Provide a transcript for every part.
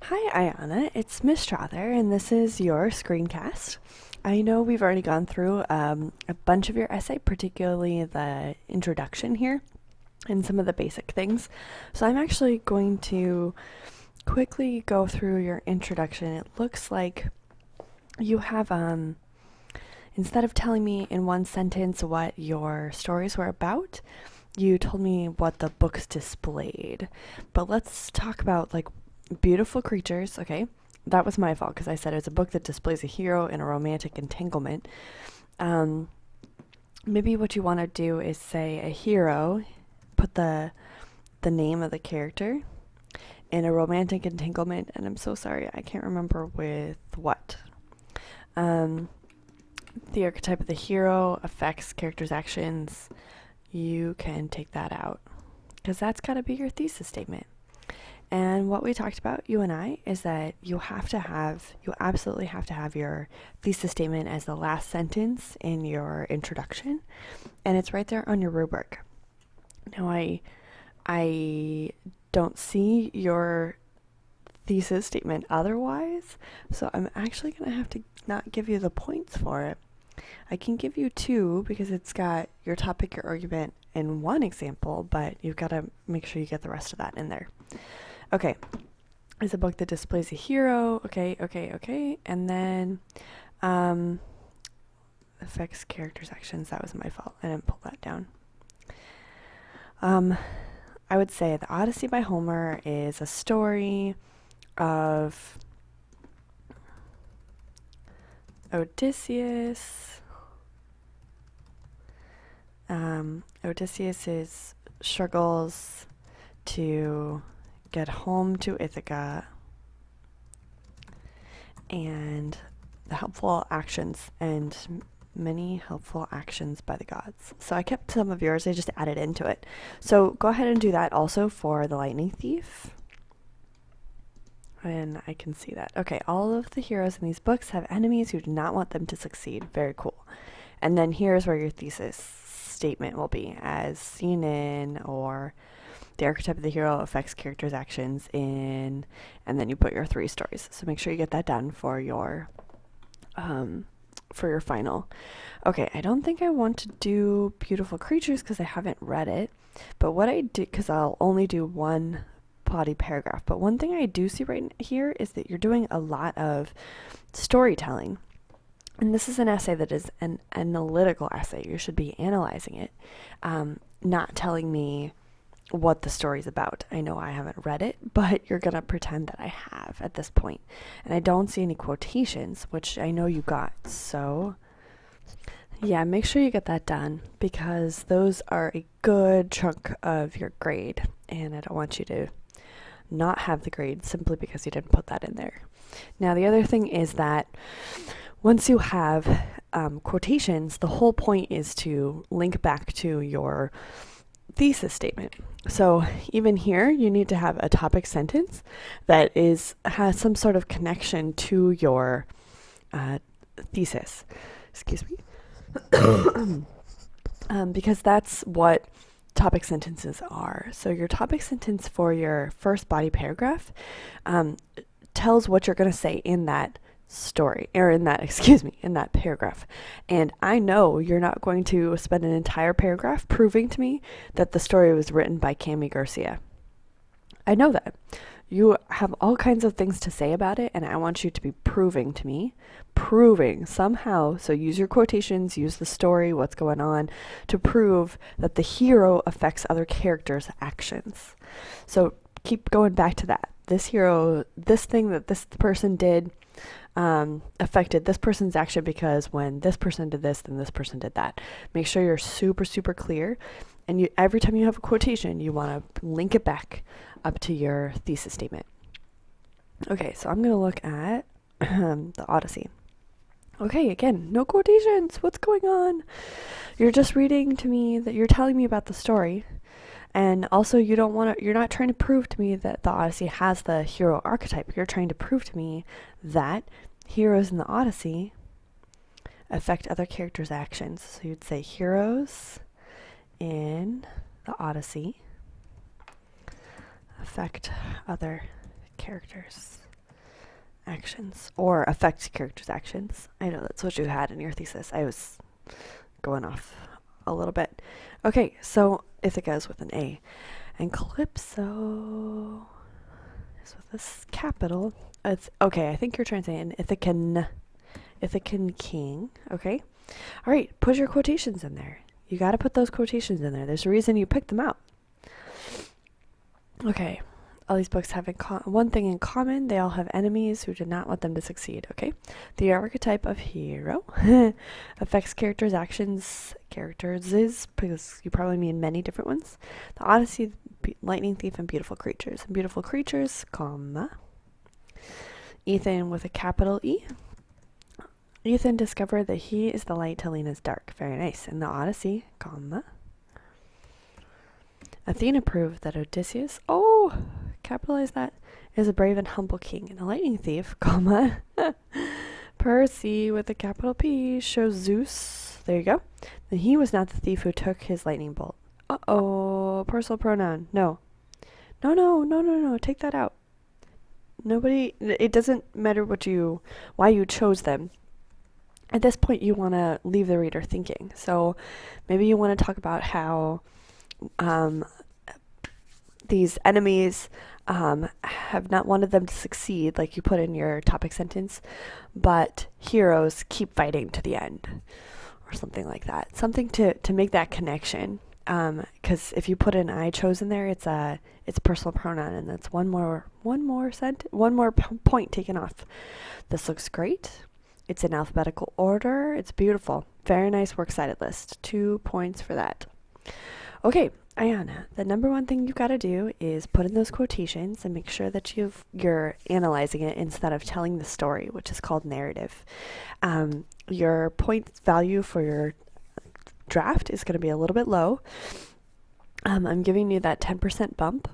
Hi, Aiyana. It's Miss Strother, and this is your screencast. I know we've already gone through a bunch of your essay, particularly the introduction here and some of the basic things. So I'm actually going to quickly go through your introduction. It looks like you have, instead of telling me in one sentence what your stories were about, you told me what the books displayed. But let's talk about like beautiful creatures, okay? That was my fault because I said it's a book that displays a hero in a romantic entanglement. Um, Maybe what you want to do is say a hero, put the name of the character in a romantic entanglement, and I'm so sorry, I can't remember with what. Um, the archetype of the hero affects characters' actions. You can take that out because that's got to be your thesis statement. And what we talked about, you and I, is that you absolutely have to have your thesis statement as the last sentence in your introduction, and it's right there on your rubric. Now, I don't see your thesis statement otherwise, so I'm actually going to have to not give you the points for it. I can give you 2 because it's got your topic, your argument in one example, but you've got to make sure you get the rest of that in there. Okay, it's a book that displays a hero. Okay. And then affects characters' actions. That was my fault. I didn't pull that down. I would say The Odyssey by Homer is a story of Odysseus. Odysseus's struggles to get home to Ithaca and the helpful actions and many helpful actions by the gods. So I kept some of yours, I just added into it. So go ahead and do that also for the Lightning Thief. And I can see that. Okay, all of the heroes in these books have enemies who do not want them to succeed. Very cool. And then here's where your thesis statement will be, as seen in, or the archetype of the hero affects characters' actions in, and then you put your 3 stories. So make sure you get that done for your final. Okay, I don't think I want to do beautiful creatures because I haven't read it. But what I did, because I'll only do one body paragraph, but one thing I do see right here is that you're doing a lot of storytelling. And this is an essay that is an analytical essay. You should be analyzing it, not telling me what the story's about. I know I haven't read it, but you're gonna pretend that I have at this point. And I don't see any quotations, which I know you got. So yeah, make sure you get that done because those are a good chunk of your grade, and I don't want you to not have the grade simply because you didn't put that in there. Now, the other thing is that once you have quotations, the whole point is to link back to your thesis statement. So even here, you need to have a topic sentence that has some sort of connection to your thesis. Excuse me. Because that's what topic sentences are. So your topic sentence for your first body paragraph tells what you're going to say in that story, or in that paragraph. And I know you're not going to spend an entire paragraph proving to me that the story was written by Cami Garcia. I know that. You have all kinds of things to say about it, and I want you to be proving to me, somehow, so use your quotations, use the story, what's going on, to prove that the hero affects other characters' actions. So keep going back to that. This hero, this thing that this person did, affected this person's action because when this person did this, then this person did that. Make sure you're super, super clear. And every time you have a quotation, you want to link it back up to your thesis statement. Okay, so I'm going to look at the Odyssey. Okay, again, no quotations. What's going on? You're just reading to me that you're telling me about the story. And also, you're not trying to prove to me that the Odyssey has the hero archetype. You're trying to prove to me that heroes in the Odyssey affect other characters' actions. So you'd say heroes in the Odyssey affect other characters. actions or affect characters' actions. I know that's what you had in your thesis. I was going off a little bit. Okay, so Ithaca is with an A, and Calypso is with this capital. It's okay. I think you're trying to say an Ithacan king. Okay, all right. Put your quotations in there. You got to put those quotations in there. There's a reason you picked them out. Okay. All these books have one thing in common. They all have enemies who did not want them to succeed, okay? The archetype of hero affects characters' actions. Characters is, because you probably mean many different ones. The Odyssey, lightning thief, and beautiful creatures. And beautiful creatures, comma. Ethan with a capital E. Ethan discovered that he is the light to Lena's dark. Very nice. In the Odyssey, comma. Athena proved that Odysseus, capitalize that, is a brave and humble king. And the lightning thief, comma, Percy with a capital P shows Zeus, there you go, that he was not the thief who took his lightning bolt. Personal pronoun, no, take that out. Nobody, it doesn't matter why you chose them. At this point, you want to leave the reader thinking. So maybe you want to talk about how these enemies have not wanted them to succeed, like you put in your topic sentence, but heroes keep fighting to the end, or something like that. Something to make that connection. Because if you put an I chose in there, it's personal pronoun, and that's one more point taken off. This looks great. It's in alphabetical order. It's beautiful. Very nice works cited list. 2 points for that. Okay, Aiyana, the number one thing you've got to do is put in those quotations and make sure that you're analyzing it instead of telling the story, which is called narrative. Your point value for your draft is going to be a little bit low. I'm giving you that 10% bump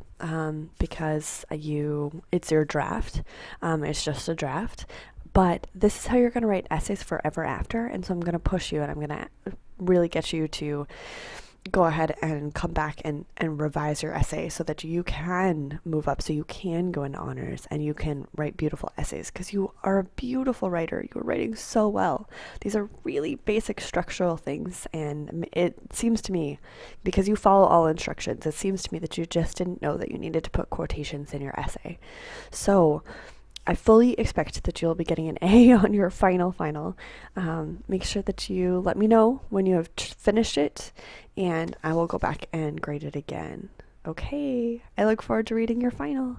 because it's your draft. It's just a draft. But this is how you're going to write essays forever after. And so I'm going to push you, and I'm going to really get you to go ahead and come back and revise your essay so that you can move up, so you can go into honors and you can write beautiful essays, because you are a beautiful writer. You're writing so well. These are really basic structural things, and it seems to me, because you follow all instructions, it seems to me that you just didn't know that you needed to put quotations in your essay. So I fully expect that you'll be getting an A on your final. Make sure that you let me know when you have finished it, and I will go back and grade it again. Okay, I look forward to reading your final.